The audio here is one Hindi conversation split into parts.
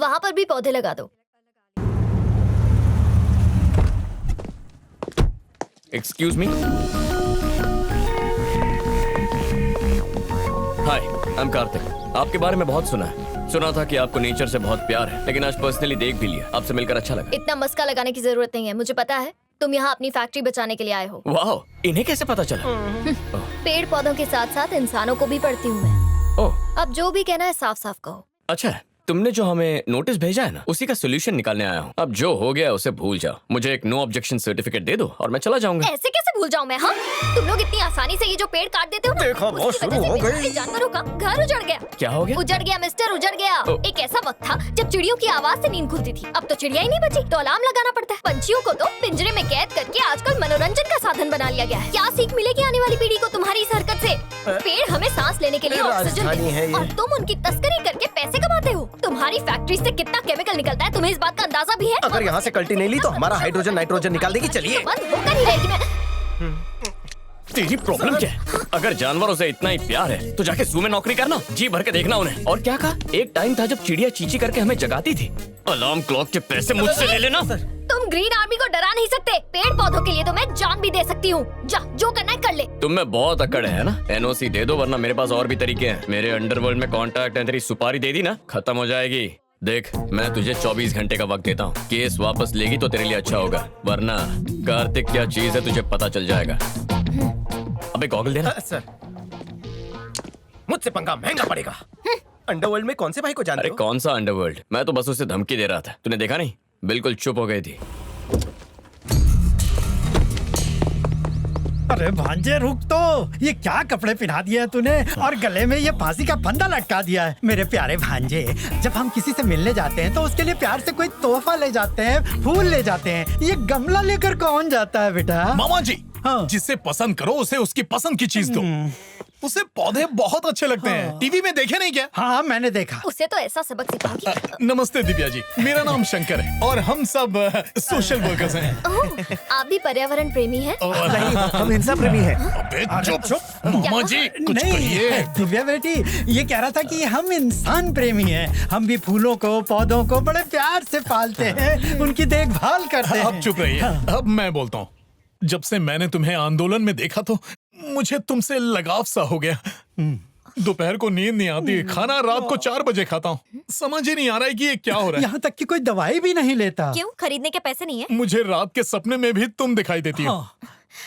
वहाँ पर भी पौधे लगा दो। Excuse me. Hi, I am Kartik. आपके बारे में बहुत सुना था कि आपको नेचर से बहुत प्यार है, लेकिन आज पर्सनली देख भी लिया। आपसे मिलकर अच्छा लगा। इतना मस्का लगाने की जरूरत नहीं है, मुझे पता है तुम यहाँ अपनी फैक्ट्री बचाने के लिए आए हो। वाह, इन्हें कैसे पता चला? पेड़ पौधों के साथ साथ इंसानों को भी पढ़ती हूँ मैं। ओह, अब जो भी कहना है साफ साफ कहो। अच्छा है। तुमने जो हमें नोटिस भेजा है ना, उसी का सोल्यूशन निकालने आया हूँ। अब जो हो गया उसे भूल जाओ। मुझे एक नो ऑब्जेक्शन सर्टिफिकेट दे दो और मैं चला जाऊंगा। ऐसे कैसे भूल जाऊं मैं? हाँ, तुम लोग इतनी आसानी से ये जो पेड़ काट देते हो ना, देखा, बहुत उसकी वजह शुरू से हो मेरे गई। सारे जानवरों का घर उजड़ गया। क्या हो गया? उजड़ गया मिस्टर, उजड़ गया। एक ऐसा वक्त था जब चिड़ियों की आवाज से नींद खुलती थी। अब तो चिड़िया ही नहीं बची, तो अलार्म लगाना पड़ता है। पंछियों को तो पिंजरे में कैद करके आजकल मनोरंजन का साधन बना लिया गया है। क्या सीख मिलेगी आने वाली पीढ़ी को तुम्हारी इस हरकत से? पेड़ हमें सांस लेने के लिए ऑक्सीजन राजधानी है देते ये। हैं और तुम उनकी तस्करी करके पैसे कमाते हो। तुम्हारी फैक्ट्री से कितना केमिकल निकलता है, तुम्हें इस बात का अंदाजा भी है? अगर यहाँ से कल्टी नहीं ली तो हमारा हाइड्रोजन नाइट्रोजन निकाल देगी। चलिए। बंद होकर ही रहेगी मैं। तेरी प्रॉब्लम क्या है? अगर जानवरों से इतना ही प्यार है तो जाके ज़ू में नौकरी करना, जी भर के देखना उन्हें। और क्या कहा? एक टाइम था जब चिड़िया चींची करके हमें जगाती थी। अलार्म क्लॉक के पैसे मुझसे ले लेना। तुम ग्रीन आर्मी को डरा नहीं सकते। पेड़ पौधों के लिए तो मैं जान भी दे सकती हूँ। जा, जो करना है कर ले। तुम में बहुत अकड़ है ना? एनओसी दे दो, वरना मेरे पास और भी तरीके हैं। मेरे अंडरवर्ल्ड में कॉन्टैक्ट है। तेरी सुपारी दे दी ना, खत्म हो जाएगी। देख, मैं तुझे 24 घंटे का वक्त देता हूँ। केस वापस लेगी तो तेरे लिए अच्छा होगा, वरना कार्तिक क्या चीज है तुझे पता चल जाएगा। अबे गॉगल देना। सर, मुझसे पंगा महंगा पड़ेगा। अंडरवर्ल्ड में कौन से भाई को जानते अरे हो? कौन सा अंडरवर्ल्ड? मैं तो बस उसे धमकी दे रहा था। तूने देखा नहीं? बिल्कुल चुप हो गई थी। अरे भांजे रुक तो, ये क्या कपड़े पहना दिए हैं तूने और गले में ये फांसी का फंदा लटका दिया है। मेरे प्यारे भांजे, जब हम किसी से मिलने जाते हैं तो उसके लिए प्यार से कोई तोहफा ले जाते हैं, फूल ले जाते हैं। ये गमला लेकर कौन जाता है बेटा? मामा जी, हाँ। जिसे पसंद करो उसे उसकी पसंद की चीज दो। उसे पौधे बहुत अच्छे लगते हैं। टीवी में देखे नहीं क्या? हाँ, मैंने देखा। उसे तो ऐसा सबक सिखाओगी। नमस्ते दिव्या जी, मेरा नाम शंकर है और हम सब सोशल वर्कर्स हैं। ओह, आप भी पर्यावरण प्रेमी हैं? नहीं, हम हिंसा प्रेमी हैं। अबे चुप। मामा जी, कुछ कहिए। दिव्या बेटी, ये कह रहा था कि हम इंसान प्रेमी हैं। हम भी फूलों को, पौधों को बड़े प्यार से पालते हैं, उनकी देखभाल करते हैं। अब चुप रहिए। अब मैं बोलता हूँ। जब से मैंने तुम्हें आंदोलन में देखा तो मुझे तुमसे लगाव सा हो गया। दोपहर को नींद नहीं आती, खाना रात को 4 बजे खाता हूँ। समझ ही नहीं आ रहा है कि ये क्या हो रहा है। यहाँ तक कि कोई दवाई भी नहीं लेता। क्यों? खरीदने के पैसे नहीं है? मुझे रात के सपने में भी तुम दिखाई देती हो।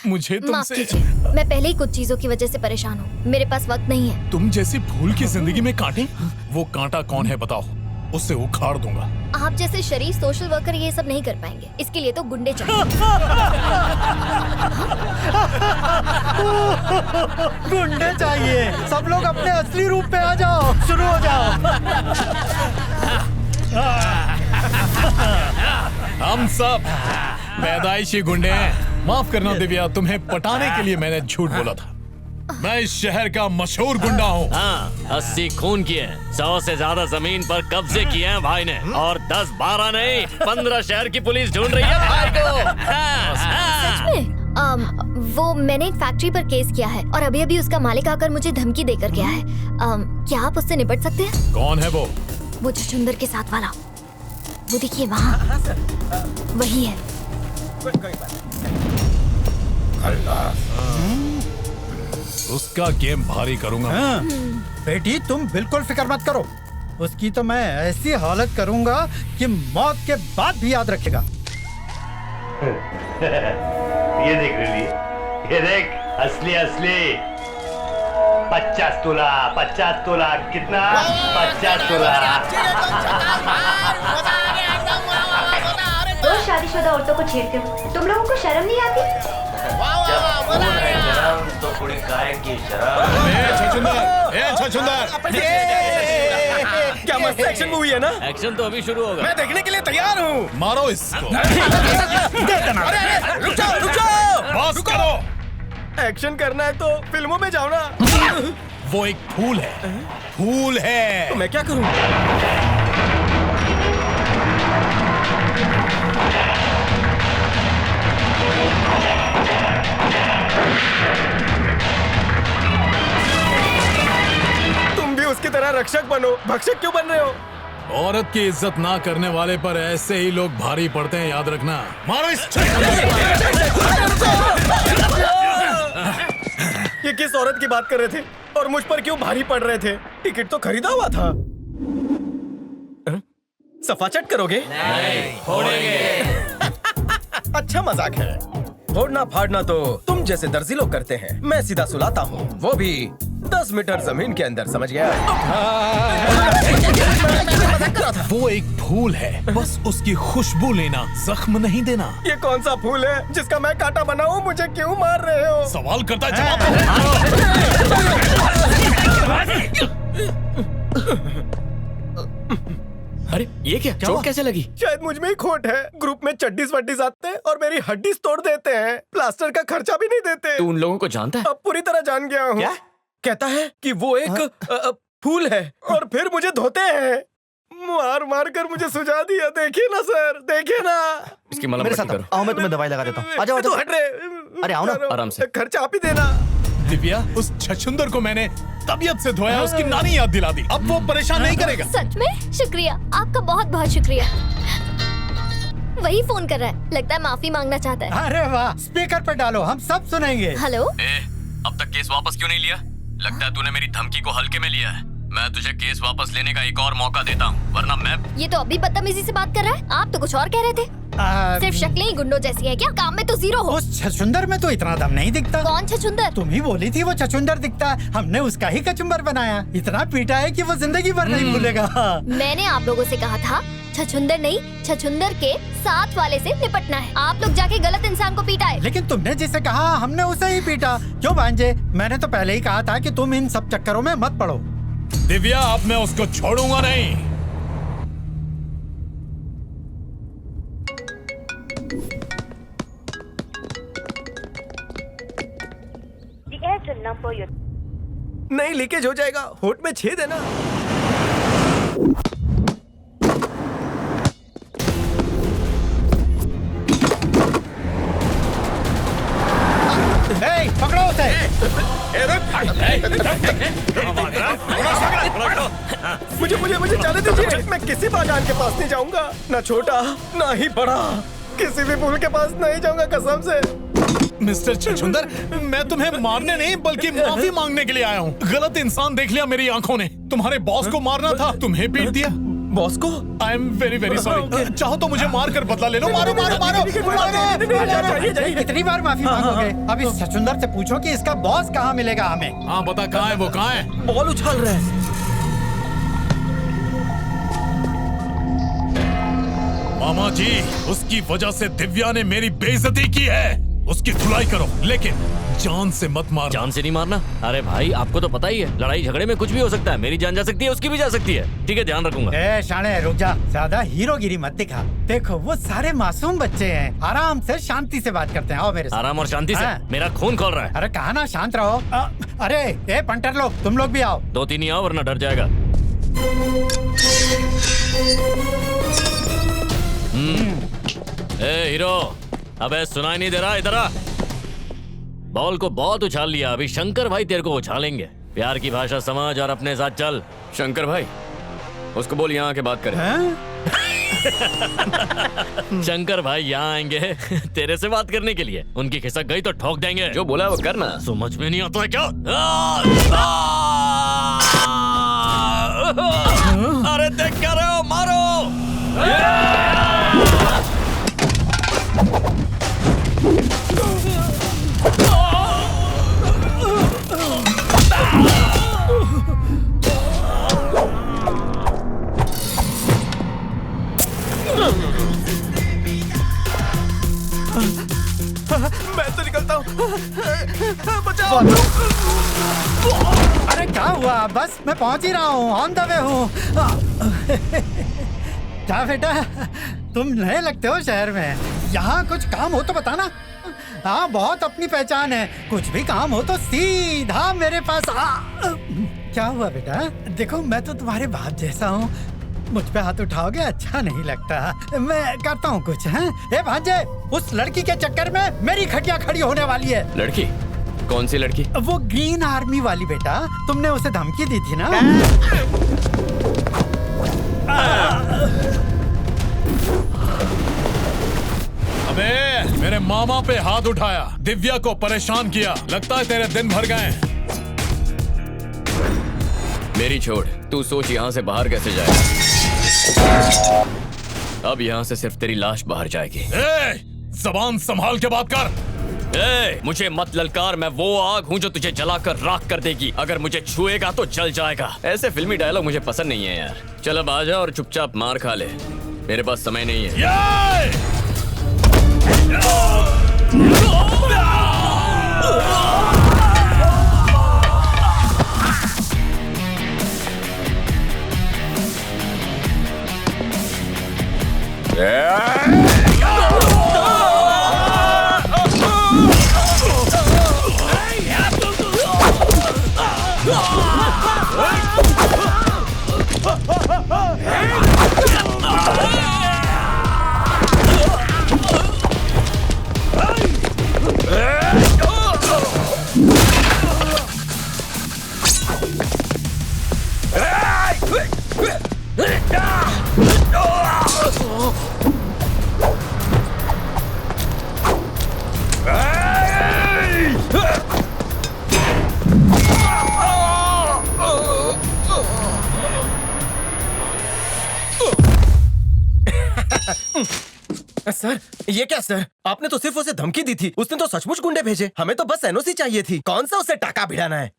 मुझे माफ तुमसे कीजिए, मैं पहले ही कुछ चीजों की वजह से परेशान हूँ। मेरे पास वक्त नहीं है। तुम जैसी फूल की जिंदगी में कांटे? वो कांटा कौन है बताओ, उसे उखाड़ दूंगा। आप जैसे शरीफ सोशल वर्कर ये सब नहीं कर पाएंगे। इसके लिए तो गुंडे चाहिए। गुंडे चाहिए। सब लोग अपने असली रूप पे आ जाओ, शुरू हो जाओ। हम सब पैदाइशी गुंडे हैं। माफ करना दिव्या, तुम्हें पटाने के लिए मैंने झूठ बोला था। मैं इस शहर का मशहूर गुंडा हूँ। हाँ, 80 खून किए हैं, 100 से ज्यादा जमीन पर कब्जे किए हैं भाई ने, और 10-12 नहीं 15 शहर की पुलिस ढूंढ रही है भाई को। हाँ। वो मैंने एक फैक्ट्री पर केस किया है और अभी अभी उसका मालिक आकर मुझे धमकी देकर गया है। क्या आप उससे निपट सकते हैं? कौन है वो? वो छछुंदर के साथ वाला, वो देखिए वहाँ, वही है। उसका गेम भारी करूंगा। हाँ, बेटी तुम बिल्कुल फिक्र मत करो। उसकी तो मैं ऐसी हालत करूंगा कि मौत के बाद भी याद रखेगा। ये देख रही, ये देख, असली असली 50 तोला 50 तोला कितना? 50 तोला। रोज शादीशुदा औरतों को छेड़ते हो, तुम लोगों को शर्म नहीं आती? जब खून है गरम तो कुड़ी काय की शराब। छछुंदर, क्या मस्त एक्शन मूवी है ना? एक्शन तो अभी शुरू होगा। मैं देखने के लिए तैयार हूँ। मारो इसको। रुक जाओ। बस करो। एक्शन करना है तो फिल्मों में जाओ ना। वो एक फूल है, फूल है। तो मैं क्या करूँ? तुम भी उसकी तरह रक्षक बनो। भक्षक क्यों बन रहे हो? औरत की इज्जत ना करने वाले पर ऐसे ही लोग भारी पड़ते हैं, याद रखना। मारो इस ये किस औरत की बात कर रहे थे और मुझ पर क्यों भारी पड़ रहे थे? टिकट तो खरीदा हुआ था। सफाचट करोगे? नहीं, फोड़ेंगे। अच्छा मजाक है। फोड़ना फाड़ना तो तुम जैसे दर्जी लोग करते हैं, मैं सीधा सुलाता हूँ, वो भी 10 मीटर जमीन के अंदर, समझ गया? वो एक फूल है, बस उसकी खुशबू लेना, जख्म नहीं देना। ये कौन सा फूल है जिसका मैं कांटा बना हूँ? मुझे क्यों मार रहे हो? सवाल करता है, जवाब अरे ये क्या, चोट कैसे लगी? शायद मुझ में ही खोट है। ग्रुप में चड्डीज वड्डीज आते हैं और मेरी हड्डीज तोड़ देते हैं, प्लास्टर का खर्चा भी नहीं देते। तू उन लोगों को जानता है? अब पूरी तरह जान गया हूँ। कहता है कि वो एक फूल है और फिर मुझे धोते हैं। मार मार कर मुझे सुझा दिया। देखिए ना सर, देखिए ना। इसकी मलहम मेरे पट्टी साथ करो। आओ, मैं तुम्हें दवाई लगा देता हूँ। आ जाओ, आ तू जाओ। हट रे। अरे आओ ना। आराम से। खर्चा आप ही देना। दिव्या, उस छछुंदर को मैंने तबीयत से धोया, उसकी नानी याद दिला दी। अब वो परेशान नहीं करेगा। सच में शुक्रिया, आपका बहुत बहुत शुक्रिया। वही फोन कर रहा है, लगता है माफी मांगना चाहता है। अरे वाह, स्पीकर पर डालो, हम सब सुनेंगे। हेलो। अब तक केस वापस क्यों नहीं लिया? लगता है तूने मेरी धमकी को हल्के में लिया है। मैं तुझे केस वापस लेने का एक और मौका देता हूँ, वरना मैं। ये तो अभी बदतमीजी से बात कर रहा है। आप तो कुछ और कह रहे थे। सिर्फ शक्लें ही गुंडों जैसी हैं क्या? काम में तो जीरो हो। उस छछुंदर में तो इतना दम नहीं दिखता। कौन छछुंदर? तुम ही बोली थी वो छछुंदर दिखता है, हमने उसका ही कचुंबर बनाया। इतना पीटा है कि वो जिंदगी भर नहीं भूलेगा। मैंने आप लोगों से कहा था छछुंदर नहीं, छछुंदर के साथ वाले से निपटना है। आप लोग जाके गलत इंसान को पीटा है। लेकिन तुमने जिसे कहा हमने उसे ही पीटा। क्यों भांजे? मैंने तो पहले ही कहा था कि तुम इन सब चक्करों में मत पड़ो। दिव्या, अब मैं उसको छोड़ूंगा नहीं। The Airtel number you're नहीं, लीकेज हो जाएगा। होठ में छेद है ना। ए, पकड़ो उसे। मुझे जाने दीजिए। मैं किसी बाजान के पास नहीं जाऊंगा, ना छोटा ना ही बड़ा। किसी भी फूल के पास नहीं जाऊंगा, कसम से। मिस्टर छछुंदर, मैं तुम्हें मारने नहीं बल्कि माफी मांगने के लिए आया हूँ। गलत इंसान देख लिया मेरी आंखों ने। तुम्हारे बॉस को मारना था, तुम्हें पीट दिया। बॉस को? I am very very sorry. चाहो तो मुझे मार कर बदला ले लो। मारो मारो मारो, मारो। कितनी बार माफी मांगोगे? अब इस छछुंदर से पूछो कि इसका बॉस कहाँ मिलेगा हमें। हाँ बता, कहाँ है वो, कहाँ है? बॉल उछाल रहे हैं। मामा जी, उसकी वजह से दिव्या ने मेरी बेइज्जती की है। उसकी धुलाई करो, लेकिन जान से मत मारना। जान से नहीं मारना? अरे भाई, आपको तो पता ही है, लड़ाई झगड़े में कुछ भी हो सकता है। मेरी जान जा सकती है, उसकी भी जा सकती है। ठीक है, ध्यान रखूंगा। ए शाणे, रुक जा। ज्यादा हीरोगिरी मत दिखा। देखो वो सारे मासूम बच्चे हैं, आराम से शांति से बात करते हैं। आओ मेरे साथ। आराम और शांति से? हाँ। मेरा खून खोल रहा है। अरे कहा ना शांत रहो। अरे ए पंटर लोग, तुम लोग भी आओ। 2-3 ही आओ, वरना डर जाएगा। ए हीरो, अबे सुनाई नहीं दे रहा? इधर आ। बॉल को बहुत उछाल लिया, अभी शंकर भाई तेरे को उछालेंगे। प्यार की भाषा समझ और अपने साथ चल। शंकर भाई, उसको बोल यहाँ आके बात करें। शंकर भाई यहाँ आएंगे तेरे से बात करने के लिए। उनकी खिसक गई तो ठोक देंगे। जो बोला वो करना। समझ में नहीं आता है क्या? अरे देख क्या रहे हो, मारो। मैं तो निकलता हूँ। बचाओ। अरे क्या हुआ? बस मैं पहुंच ही रहा हूँ, ऑन द वे हूँ। क्या बेटा, तुम नए लगते हो शहर में। यहाँ कुछ काम हो तो बताना। हाँ, बहुत अपनी पहचान है। कुछ भी काम हो तो सीधा मेरे पास आ। क्या हुआ बेटा? देखो मैं तो तुम्हारे बाप जैसा हूँ, मुझ पे हाथ उठाओगे अच्छा नहीं लगता। मैं करता हूँ कुछ। हैं? ए भांजे, उस लड़की के चक्कर में मेरी खटिया खड़ी होने वाली है। लड़की? कौन सी लड़की? वो ग्रीन आर्मी वाली बेटा, तुमने उसे धमकी दी थी ना? अबे मेरे मामा पे हाथ उठाया, दिव्या को परेशान किया, लगता है तेरे दिन भर गए। मेरी छोड़, तू सोच यहाँ से बाहर कैसे जाएगा। अब यहाँ से सिर्फ तेरी लाश बाहर जाएगी। ए, जबान संभाल के बात कर। ए, मुझे मत ललकार, मैं वो आग हूँ जो तुझे जलाकर राख कर देगी। अगर मुझे छुएगा तो जल जाएगा। ऐसे फिल्मी डायलॉग मुझे पसंद नहीं है यार। चल अब आ जा और चुपचाप मार खा ले, मेरे पास समय नहीं है। सर, ये क्या सर? आपने तो सिर्फ उसे धमकी दी थी, उसने तो सचमुच गुंडे भेजे। हमें तो बस एनओसी चाहिए थी। कौन सा उसे टाका भिड़ाना है?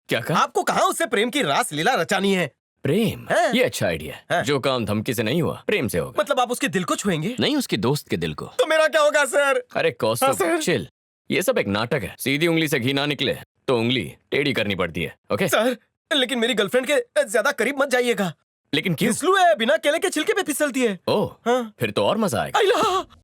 क्या कहा? आपको कहाँ उससे प्रेम की रास लीला रचानी है? प्रेम? है? ये अच्छा आइडिया है। जो काम धमकी से नहीं हुआ, प्रेम से होगा। मतलब आप उसके दिल को छुएंगे? नहीं, उसके दोस्त के दिल को। तो मेरा क्या होगा सर? अरे कौस्तुभ, सर। चिल। ये सब एक नाटक है। सीधी उंगली से घी ना निकले तो उंगली टेढ़ी करनी पड़ती है। ओके सर, लेकिन मेरी गर्लफ्रेंड के ज्यादा करीब मत जाइएगा। लेकिन क्यों? फिसलू है, बिना केले के छिलके पे फिसलती है। ओह, हाँ। फिर तो और मजा आएगा। आइला!